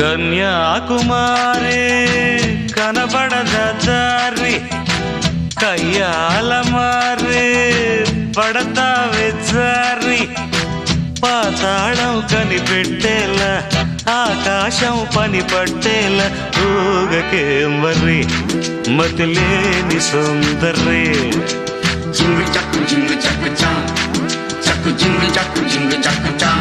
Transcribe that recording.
కన్యాకుమారి కనబడద దారి కయ్యాల మారి పడతావే జారి పాతాళం కనిపెట్టేలా ఆకాశం పని పట్టేలా ఊగకేం వర్రి మతిలేని సుందరి జింగు చక్కు చా చక్కు జింగు చక్కు చా